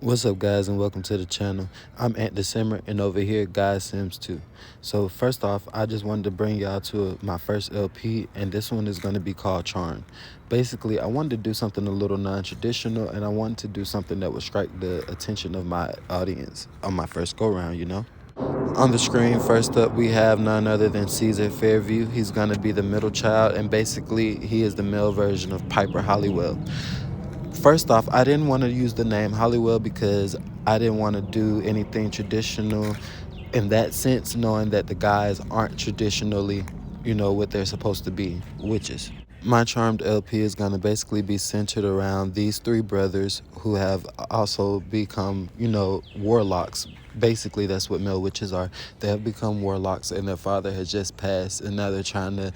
What's up, guys, and welcome to the channel. I'm Ant December, and over here, Guy Sims 2. So first off, I just wanted to bring y'all to my first LP, and this one is going to be called Charm. Basically, I wanted to do something a little non-traditional, and I wanted to do something that would strike the attention of my audience on my first go-round. On the screen, first up, we have none other than Caesar Fairview. He's going to be the middle child, and basically, he is the male version of Piper Halliwell. First off, I didn't want to use the name Halliwell because I didn't want to do anything traditional in that sense, knowing that the guys aren't traditionally, what they're supposed to be, witches. My Charmed LP is going to basically be centered around these three brothers who have also become, warlocks. Basically, that's what male witches are. They have become warlocks, and their father has just passed, and now they're trying to,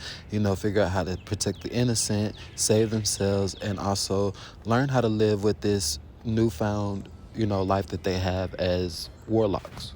figure out how to protect the innocent, save themselves, and also learn how to live with this newfound, life that they have as warlocks.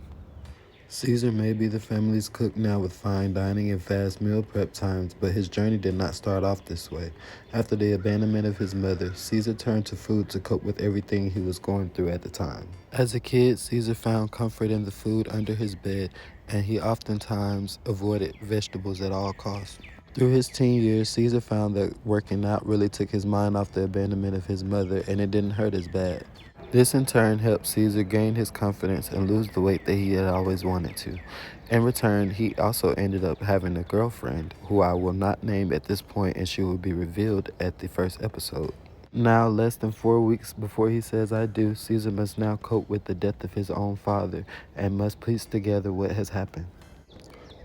Caesar may be the family's cook now with fine dining and fast meal prep times, but his journey did not start off this way. After the abandonment of his mother, Caesar turned to food to cope with everything he was going through at the time. As a kid, Caesar found comfort in the food under his bed, and he oftentimes avoided vegetables at all costs. Through his teen years, Caesar found that working out really took his mind off the abandonment of his mother, and it didn't hurt as bad. This in turn helped Caesar gain his confidence and lose the weight that he had always wanted to. In return, he also ended up having a girlfriend, who I will not name at this point, and she will be revealed at the first episode. Now, less than 4 weeks before he says I do, Caesar must now cope with the death of his own father and must piece together what has happened.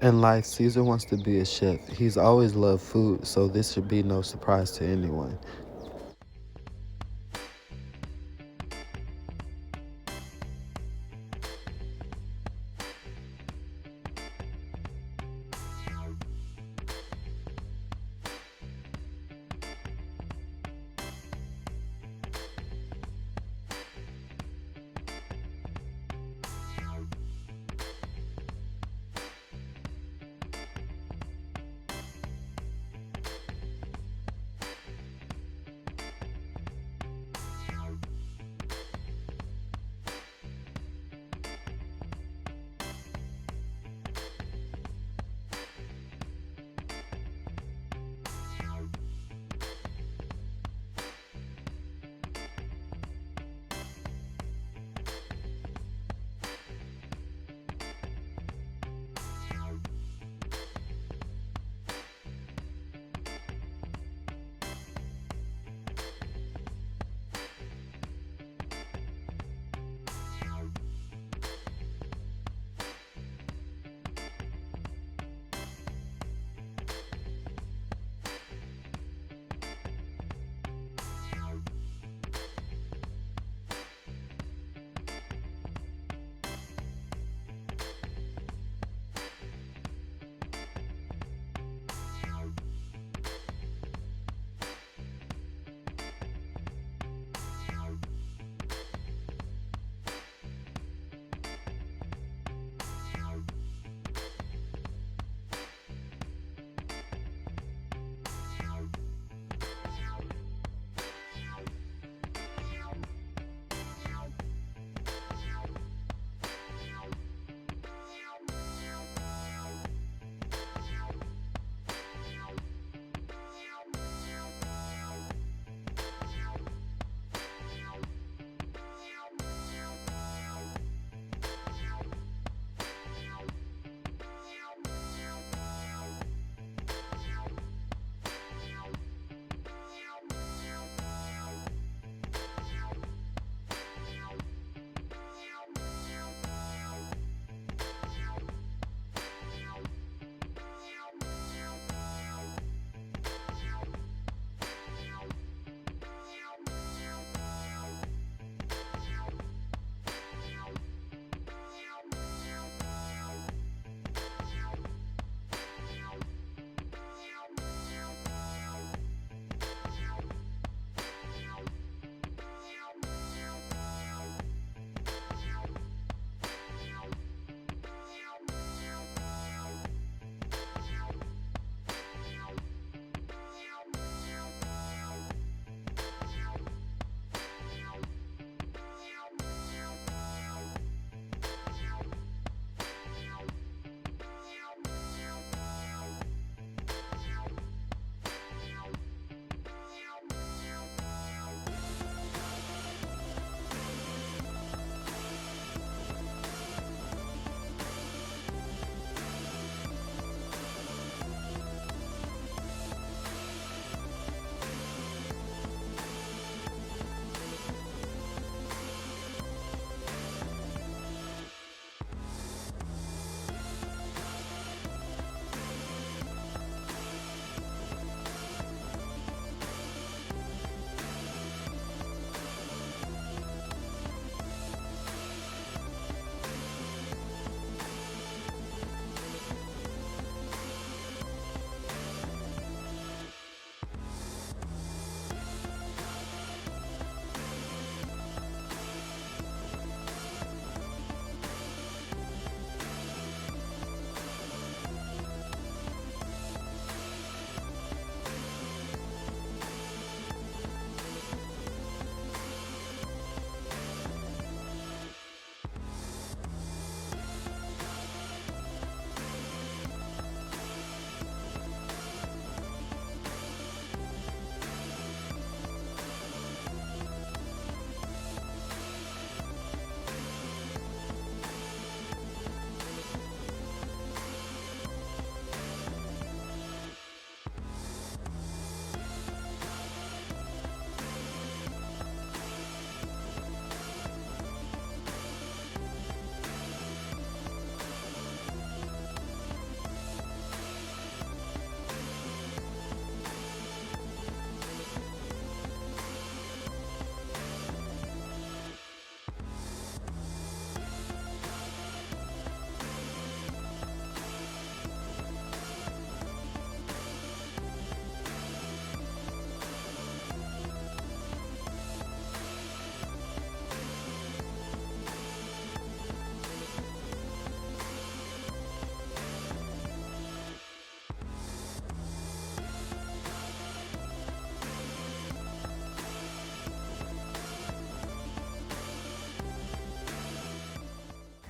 In life, Caesar wants to be a chef. He's always loved food, so this should be no surprise to anyone.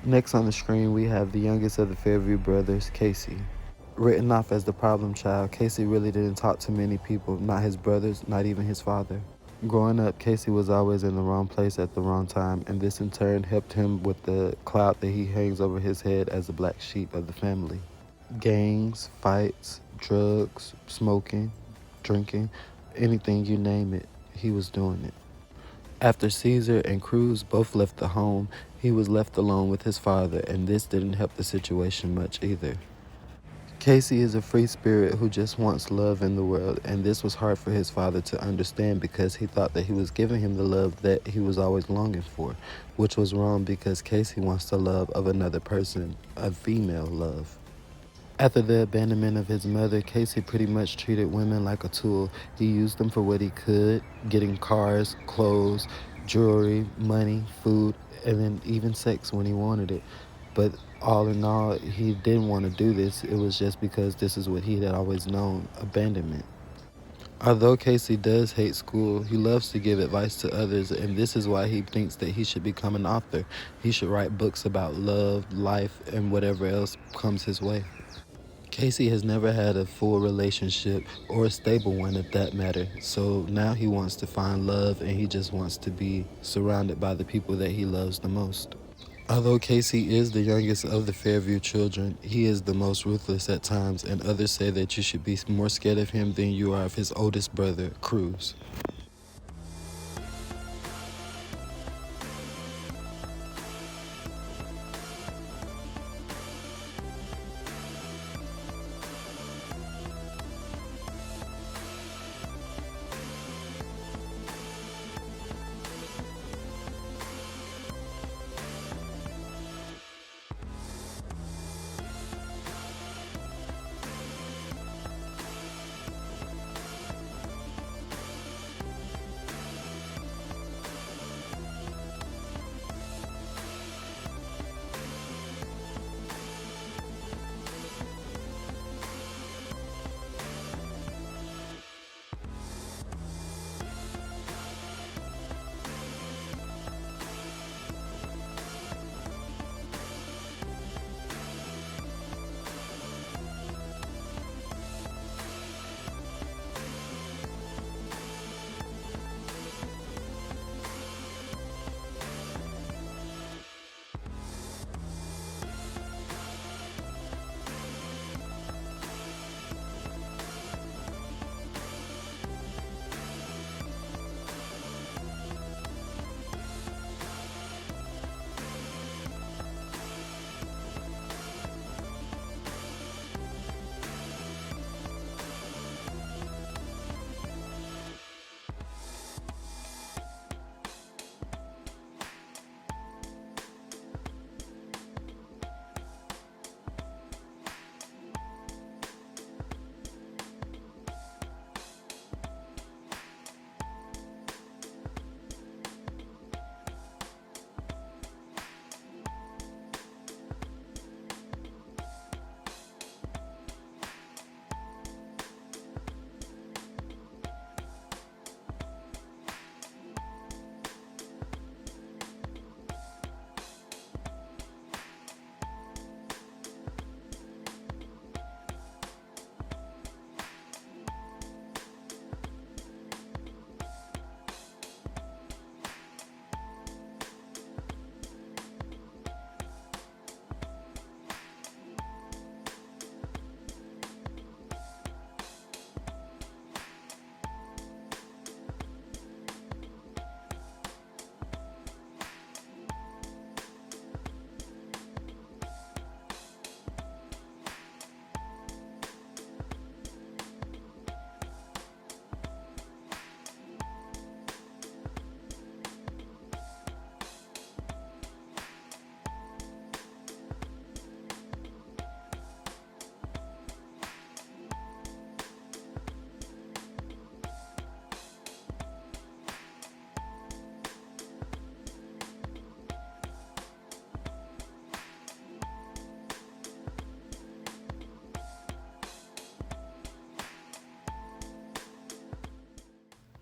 Next on the screen, we have the youngest of the Fairview brothers, Casey. Written off as the problem child, Casey really didn't talk to many people, not his brothers, not even his father. Growing up, Casey was always in the wrong place at the wrong time, and this in turn helped him with the clout that he hangs over his head as the black sheep of the family. Gangs, fights, drugs, smoking, drinking, anything you name it, he was doing it. After Caesar and Cruz both left the home, he was left alone with his father, and this didn't help the situation much either. Casey is a free spirit who just wants love in the world, and this was hard for his father to understand because he thought that he was giving him the love that he was always longing for, which was wrong because Casey wants the love of another person, a female love. After the abandonment of his mother, Casey pretty much treated women like a tool. He used them for what he could, getting cars, clothes, jewelry, money, food, and then even sex when he wanted it. But all in all, he didn't want to do this. It was just because this is what he had always known, abandonment. Although Casey does hate school, he loves to give advice to others, and this is why he thinks that he should become an author. He should write books about love, life, and whatever else comes his way. Casey has never had a full relationship or a stable one at that matter, so now he wants to find love and he just wants to be surrounded by the people that he loves the most. Although Casey is the youngest of the Fairview children, he is the most ruthless at times, and others say that you should be more scared of him than you are of his oldest brother, Cruz.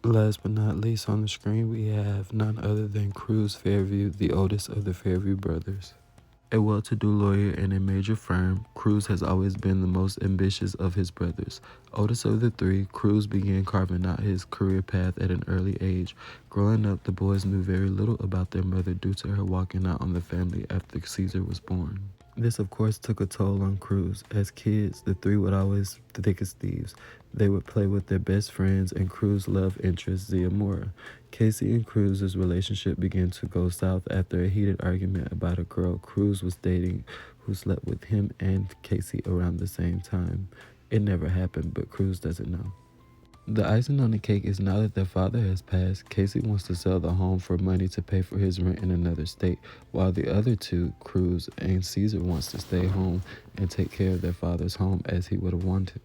Last but not least on the screen, we have none other than Cruz Fairview, the oldest of the Fairview brothers. A well-to-do lawyer in a major firm, Cruz has always been the most ambitious of his brothers. Oldest of the three, Cruz began carving out his career path at an early age. Growing up, the boys knew very little about their mother due to her walking out on the family after Caesar was born. This, of course, took a toll on Cruz. As kids, the three would always thick as thieves. They would play with their best friends and Cruz's love interest, Ziamora. Casey and Cruz's relationship began to go south after a heated argument about a girl Cruz was dating who slept with him and Casey around the same time. It never happened, but Cruz doesn't know. The icing on the cake is now that their father has passed, Casey wants to sell the home for money to pay for his rent in another state, while the other two, Cruz and Caesar, wants to stay home and take care of their father's home as he would have wanted.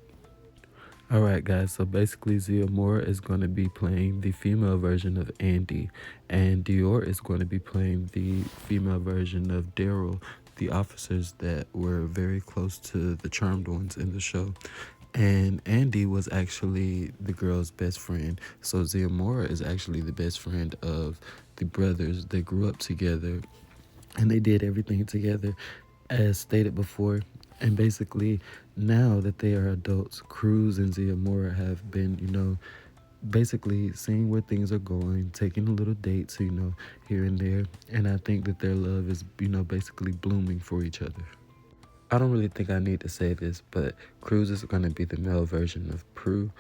Alright guys, so basically Ziamora is going to be playing the female version of Andy, and Dior is going to be playing the female version of Daryl, the officers that were very close to the charmed ones in the show. And Andy was actually the girl's best friend. So Ziamora is actually the best friend of the brothers. They grew up together and they did everything together as stated before. And basically, now that they are adults, Cruz and Ziamora have been, basically seeing where things are going, taking a little dates, here and there. And I think that their love is, basically blooming for each other. I don't really think I need to say this, but Cruz is going to be the male version of Prue.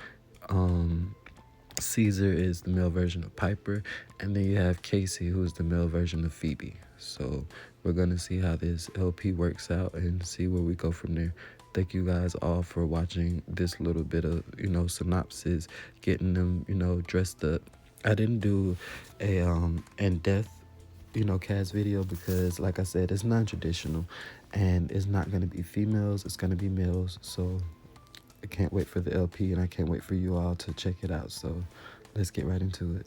Caesar is the male version of Piper. And then you have Casey, who is the male version of Phoebe. So we're going to see how this LP works out and see where we go from there. Thank you guys all for watching this little bit of, synopsis, getting them, dressed up. I didn't do a in-depth cast video because like I said, it's non-traditional and it's not going to be females, it's going to be males. So I can't wait for the LP and I can't wait for you all to check it out. So let's get right into it.